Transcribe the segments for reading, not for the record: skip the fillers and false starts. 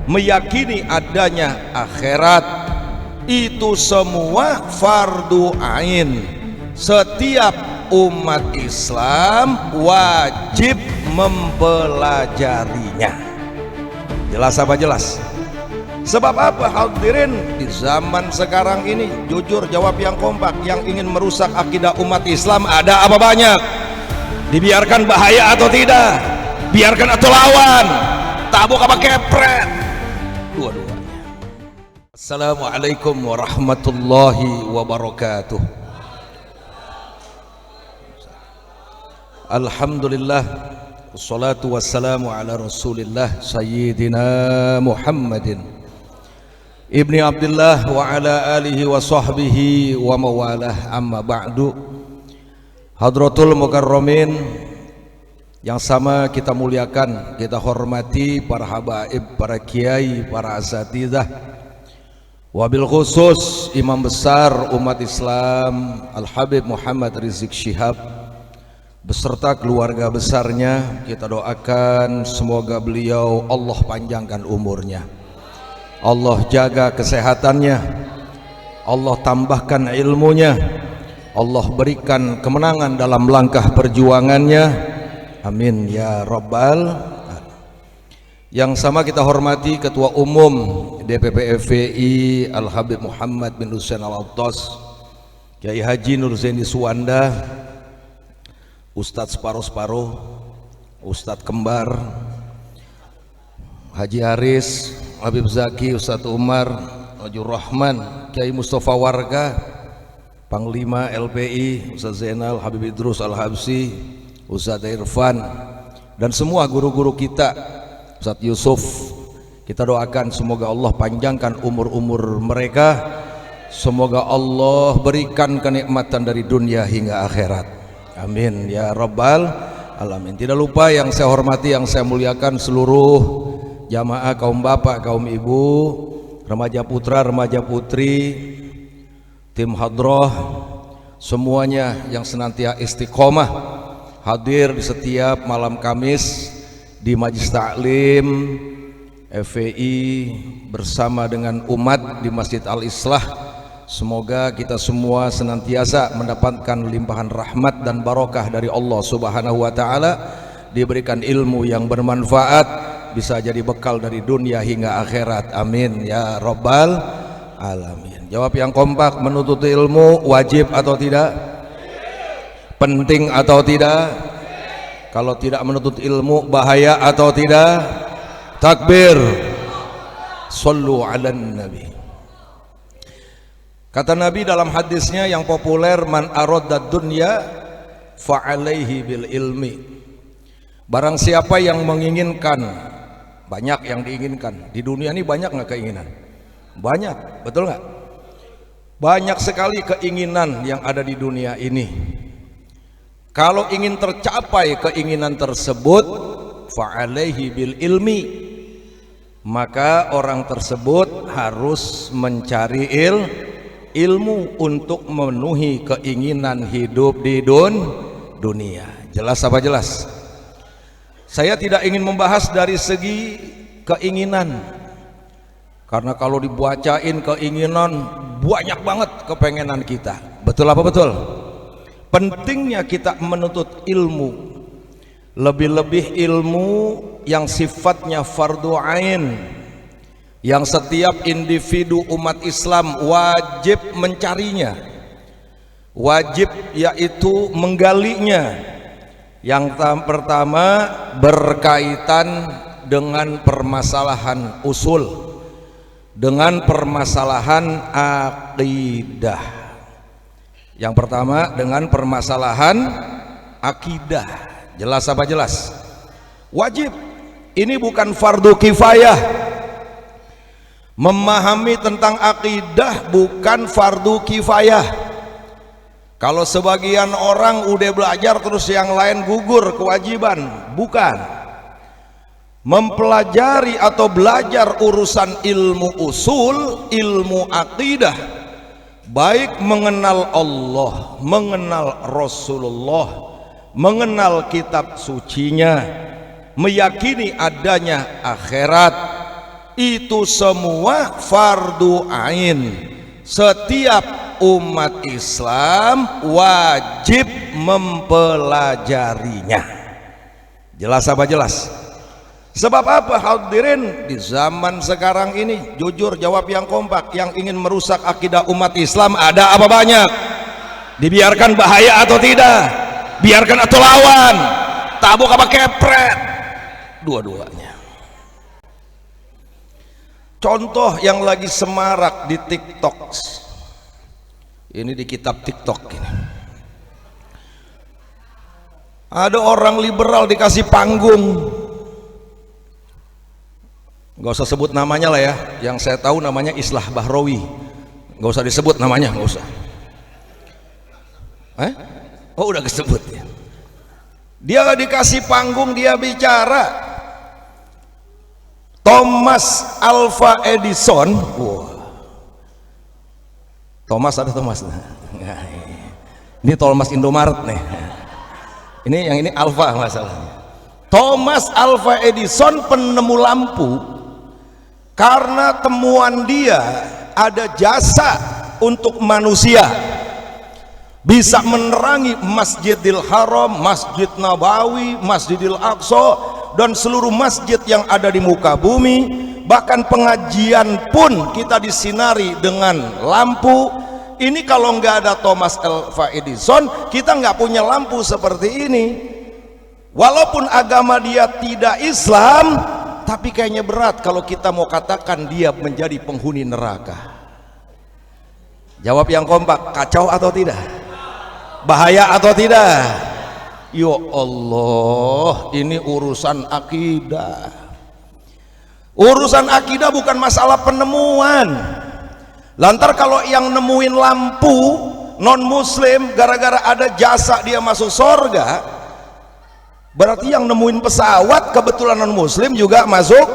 meyakini adanya akhirat, itu semua fardu ain. Setiap umat Islam wajib mempelajarinya. Jelas apa jelas? Sebab apa hadirin, di zaman sekarang ini, jujur jawab yang kompak, yang ingin merusak akidah umat Islam ada apa banyak? Dibiarkan bahaya atau tidak? Biarkan atau lawan? Tabuk apa kepret? Dua-duanya. Assalamualaikum warahmatullahi wabarakatuh. Alhamdulillah, wassalatu wassalamu ala rasulillah sayyidina Muhammadin ibni Abdullah wa ala alihi wa sahbihi wa mawalah, amma ba'du. Hadratul mukarramin yang sama kita muliakan, kita hormati para habaib, para kiai, para asatidzah, wabil khusus imam besar umat Islam Al-Habib Muhammad Rizik Syihab beserta keluarga besarnya. Kita doakan semoga beliau Allah panjangkan umurnya, Allah jaga kesehatannya, Allah tambahkan ilmunya, Allah berikan kemenangan dalam langkah perjuangannya, amin ya rabbal alamin. Yang sama kita hormati Ketua Umum DPP FPI Al-Habib Muhammad bin Husain Al-Attas, Kiai Haji Nur Zaini Suwanda, Ustadz Separuh-Separuh, Ustadz Kembar, Haji Haris, Habib Zaki, Ustadz Umar, Wajur Rahman, Kiai Mustafa Warga, Panglima LPI, Ustadz Zainal, Habib Idrus Al-Habsi, Ustadz Irfan, dan semua guru-guru kita, Ustadz Yusuf. Kita doakan semoga Allah panjangkan umur-umur mereka, semoga Allah berikan kenikmatan dari dunia hingga akhirat, amin ya rabbal alamin. Tidak lupa yang saya hormati, yang saya muliakan seluruh jamaah, kaum bapak, kaum ibu, remaja putra, remaja putri, tim hadroh, semuanya yang senantiasa istiqomah hadir di setiap malam Kamis di Majlis Ta'lim FPI bersama dengan umat di Masjid Al-Islah. Semoga kita semua senantiasa mendapatkan limpahan rahmat dan barokah dari Allah Subhanahu wa taala, diberikan ilmu yang bermanfaat, bisa jadi bekal dari dunia hingga akhirat, amin ya rabbal alamin. Jawab yang kompak, menuntut ilmu wajib atau tidak? Penting atau tidak? Kalau tidak menuntut ilmu bahaya atau tidak? Takbir. Sallu ala nabi. Kata Nabi dalam hadisnya yang populer, man aradda dunya fa alaihi bil ilmi. Barang siapa yang menginginkan, banyak yang diinginkan di dunia ini, banyak nggak keinginan? Banyak, betul nggak? Banyak sekali keinginan yang ada di dunia ini. Kalau ingin tercapai keinginan tersebut, fa'alaihi bil ilmi, maka orang tersebut harus mencari ilmu untuk memenuhi keinginan hidup di dunia. Jelas apa jelas? Saya tidak ingin membahas dari segi keinginan, karena kalau dibacain keinginan banyak banget kepengenan kita. Betul apa betul? Pentingnya kita menuntut ilmu, lebih-lebih ilmu yang sifatnya fardu ain, yang setiap individu umat Islam wajib mencarinya, wajib yaitu menggalinya. Yang pertama berkaitan dengan permasalahan usul, dengan permasalahan akidah. Yang pertama dengan permasalahan akidah. Jelas apa jelas? Wajib. Ini bukan fardu kifayah. Memahami tentang akidah bukan fardu kifayah. Kalau sebagian orang udah belajar terus yang lain gugur kewajiban, bukan. Mempelajari atau belajar urusan ilmu usul, ilmu akidah, baik mengenal Allah, mengenal Rasulullah, mengenal kitab sucinya, meyakini adanya akhirat, itu semua fardu ain. Setiap umat Islam wajib mempelajarinya. Jelas apa jelas? Sebab apa hadirin, di zaman sekarang ini, jujur jawab yang kompak, yang ingin merusak akidah umat Islam ada apa banyak? Dibiarkan bahaya atau tidak? Biarkan atau lawan? Tabuk apa kepret? Dua-duanya. Contoh yang lagi semarak di TikTok, ini di kitab TikTok ini, ada orang liberal dikasih panggung. Gak usah sebut namanya lah ya, yang saya tahu namanya Islah Bahrawi, gak usah disebut namanya, gak usah. Oh udah kesebut ya. Dia dikasih panggung, dia bicara. Thomas Alva Edison, Thomas ada Thomas. Ini Thomas Indomaret nih. Ini yang ini Alva masalahnya. Thomas Alva Edison penemu lampu. Karena temuan dia ada jasa untuk manusia, bisa menerangi Masjidil Haram, Masjid Nabawi, Masjidil Aqsa, dan seluruh masjid yang ada di muka bumi. Bahkan pengajian pun kita disinari dengan lampu. Ini kalau nggak ada Thomas Alva Edison, kita nggak punya lampu seperti ini. Walaupun agama dia tidak Islam, tapi kayaknya berat kalau kita mau katakan dia menjadi penghuni neraka. Jawab yang kompak, kacau atau tidak? Bahaya atau tidak? Ya Allah, ini urusan akidah. Urusan akidah bukan masalah penemuan. Lantar kalau yang nemuin lampu non muslim gara-gara ada jasa dia masuk surga, berarti yang nemuin pesawat kebetulan non muslim juga masuk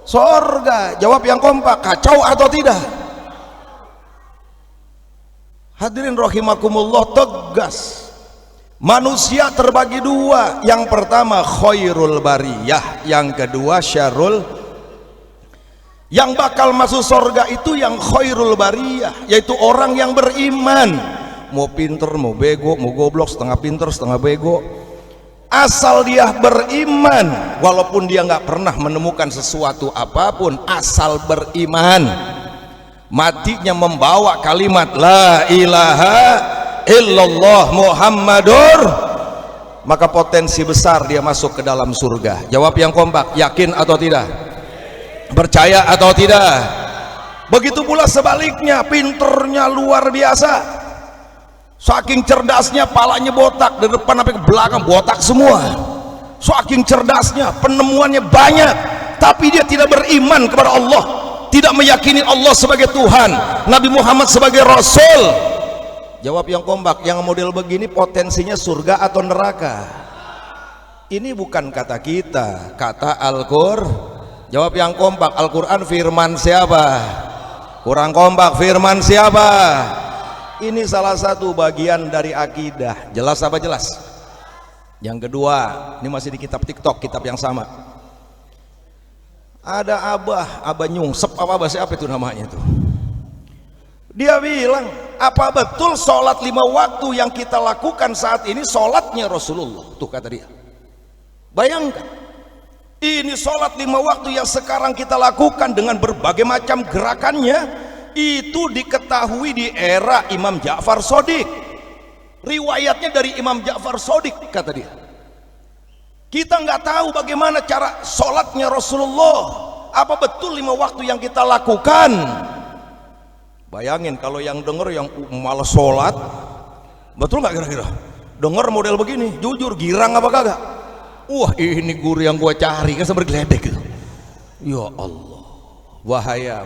surga. Jawab yang kompak, kacau atau tidak? Hadirin rahimakumullah, tegas. Manusia terbagi dua, yang pertama khairul bariyah, yang kedua syarrul. Yang bakal masuk surga itu yang khairul bariyah, yaitu orang yang beriman. Mau pinter, mau bego, mau goblok, setengah pinter, setengah bego, asal dia beriman, walaupun dia nggak pernah menemukan sesuatu apapun, asal beriman, matinya membawa kalimat la ilaha illallah Muhammadur, maka potensi besar dia masuk ke dalam surga. Jawab yang kompak, yakin atau tidak? Percaya atau tidak? Begitu pula sebaliknya, pinternya luar biasa, saking cerdasnya palanya botak, dari depan sampai ke belakang botak semua. Saking cerdasnya, penemuannya banyak, tapi dia tidak beriman kepada Allah, tidak meyakini Allah sebagai Tuhan, Nabi Muhammad sebagai Rasul. Jawab yang kompak, yang model begini potensinya surga atau neraka? Ini bukan kata kita, kata Al-Qur'an. Jawab yang kompak, Al-Quran firman siapa? Kurang kompak, firman siapa? Ini salah satu bagian dari akidah. Jelas apa jelas? Yang kedua, ini masih di kitab TikTok, kitab yang sama. Ada Abah Nyungsep, apa siapa itu namanya itu? Dia bilang, apa betul sholat 5 waktu yang kita lakukan saat ini sholatnya Rasulullah? Tuh kata dia. Bayangkan, ini sholat 5 waktu yang sekarang kita lakukan dengan berbagai macam gerakannya, itu diketahui di era Imam Ja'far Shadiq. Riwayatnya dari Imam Ja'far Shadiq, kata dia. Kita nggak tahu bagaimana cara sholatnya Rasulullah. Apa betul 5 waktu yang kita lakukan? Bayangin kalau yang denger yang malas sholat, betul nggak kira-kira? Denger model begini, jujur girang apa kagak? Wah, ini guru yang gua cari, kan bergeledek gitu. Ya Allah, bahaya.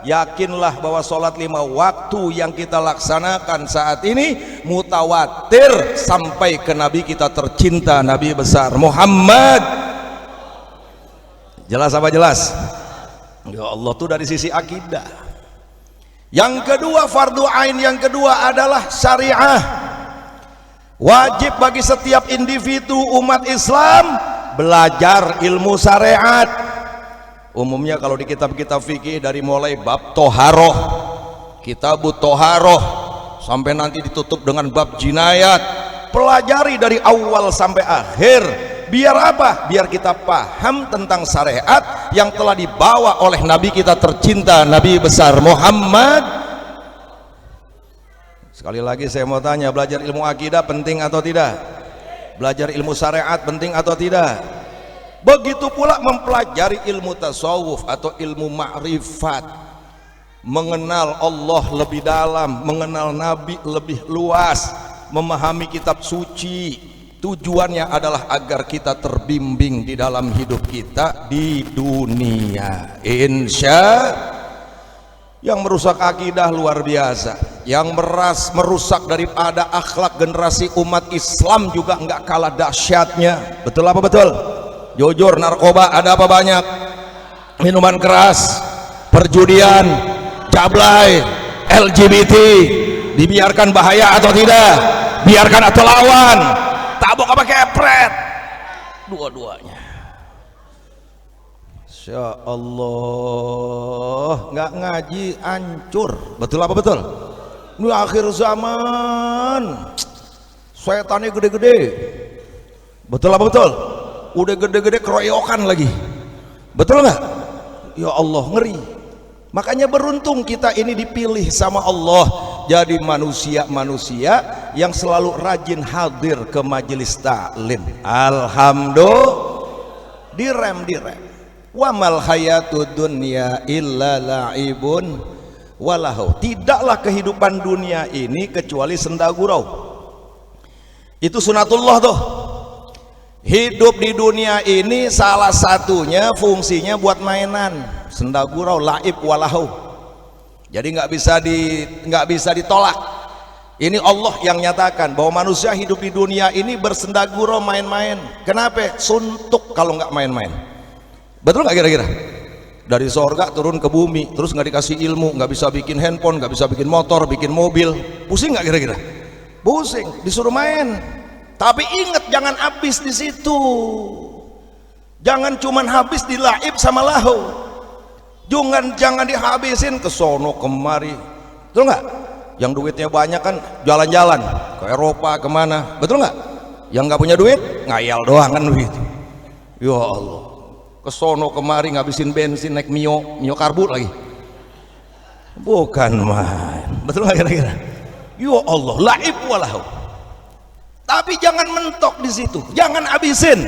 Yakinlah bahwa sholat 5 waktu yang kita laksanakan saat ini mutawatir sampai ke Nabi kita tercinta, Nabi besar Muhammad. Jelas apa jelas? Ya Allah, tuh dari sisi akidah. Yang kedua, fardu ain yang kedua adalah syariah. Wajib bagi setiap individu umat Islam belajar ilmu syariat. Umumnya kalau di kitab-kitab fikih dari mulai bab toharoh, kitabut toharoh, sampai nanti ditutup dengan bab jinayat, pelajari dari awal sampai akhir. Biar apa? Biar kita paham tentang syariat yang telah dibawa oleh Nabi kita tercinta, Nabi besar Muhammad. Sekali lagi saya mau tanya, belajar ilmu akidah penting atau tidak? Belajar ilmu syariat penting atau tidak? Begitu pula mempelajari ilmu tasawuf atau ilmu ma'rifat, mengenal Allah lebih dalam, mengenal Nabi lebih luas, memahami kitab suci. Tujuannya adalah agar kita terbimbing di dalam hidup kita di dunia. Yang merusak akidah luar biasa, yang merusak daripada akhlak generasi umat Islam juga nggak kalah dahsyatnya. Betul apa betul? Jujur, narkoba ada apa banyak? Minuman keras, perjudian, jablay, LGBT, dibiarkan bahaya atau tidak? Biarkan atau lawan? Tabok apa kepret? Dua-duanya. Insya Allah nggak ngaji hancur. Betul apa betul? Ini akhir zaman, setannya gede-gede. Betul apa betul? Udah gede-gede keroyokan lagi. Betul nggak? Ya Allah, ngeri. Makanya beruntung kita ini dipilih sama Allah jadi manusia-manusia yang selalu rajin hadir ke majelis taklim. Alhamdulillah. Direm. Wa mal hayatud dunya illa la'ibun walahu. Tidaklah kehidupan dunia ini kecuali senda gurau. Itu sunatullah tuh. Hidup di dunia ini salah satunya fungsinya buat mainan, senda gurau, laib walahu. Jadi nggak bisa ditolak. Ini Allah yang nyatakan bahwa manusia hidup di dunia ini bersenda gurau, main-main. Kenapa? Suntuk kalau nggak main-main. Betul nggak kira-kira? Dari sorga turun ke bumi, terus nggak dikasih ilmu, nggak bisa bikin handphone, nggak bisa bikin motor, bikin mobil. Pusing nggak kira-kira? Pusing, disuruh main. Tapi ingat, jangan habis di situ. Jangan cuman habis di laib sama lahu. Jangan dihabisin ke sono kemari. Betul nggak? Yang duitnya banyak kan jalan-jalan ke Eropa kemana? Betul nggak? Yang nggak punya duit ngayal doang kan begitu. Ya Allah, ke sono kemari ngabisin bensin, naik mio karbu lagi. Bukan main. Betul nggak kira-kira? Ya Allah, laib walahu. Tapi jangan mentok di situ, jangan habisin.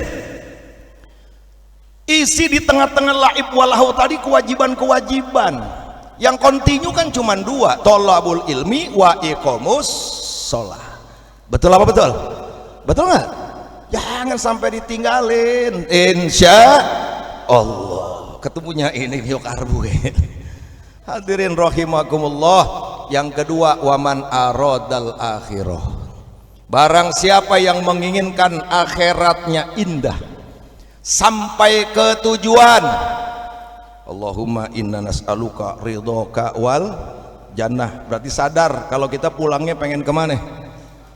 Isi di tengah-tengah laib walahu tadi kewajiban-kewajiban. Yang kontinu kan cuma dua, tolabul ilmi wa iqamus sholah. Betul apa betul? Betul nggak? Jangan sampai ditinggalin. Insya Allah. Ketemunya ini biokarbu. Hadirin rahimakumullah. Yang kedua, waman aradal akhirah. Barang siapa yang menginginkan akhiratnya indah sampai ke tujuan, Allahumma inna nas'aluka ridhoka wal jannah. Berarti sadar kalau kita pulangnya pengen kemana?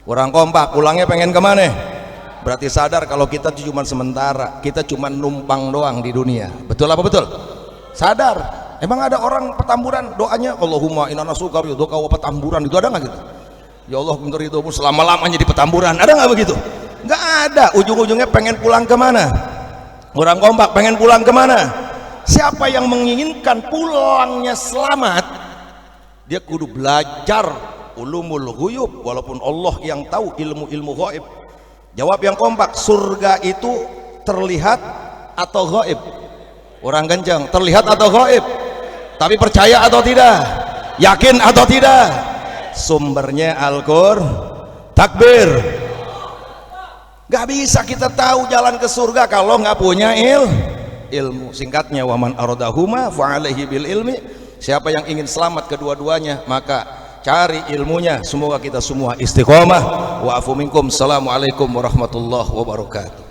Orang kompak, pulangnya pengen kemana? Berarti sadar kalau kita cuma sementara, kita cuma numpang doang di dunia. Betul apa betul? Sadar. Emang ada orang Petamburan doanya Allahumma inna nas'aluka ridhoka wa Petamburan, itu ada nggak gitu? Ya Allah, bentar itu selama-lamanya di Petamburan, ada nggak begitu? Nggak ada. Ujung-ujungnya pengen pulang kemana? Orang kompak pengen pulang kemana? Siapa yang menginginkan pulangnya selamat, dia kudu belajar ulumul ghuyub, walaupun Allah yang tahu ilmu-ilmu ghaib. Jawab yang kompak, surga itu terlihat atau ghaib? Orang kencang, terlihat atau ghaib? Tapi percaya atau tidak? Yakin atau tidak? Sumbernya Al-Qur'an. Takbir. Gak bisa kita tahu jalan ke surga kalau nggak punya ilmu. Singkatnya, waman aradahuma fa'alaihi bil ilmi. Siapa yang ingin selamat kedua-duanya, maka cari ilmunya. Semoga kita semua istiqomah. Wa afu minkum. Assalamualaikum warahmatullahi wabarakatuh.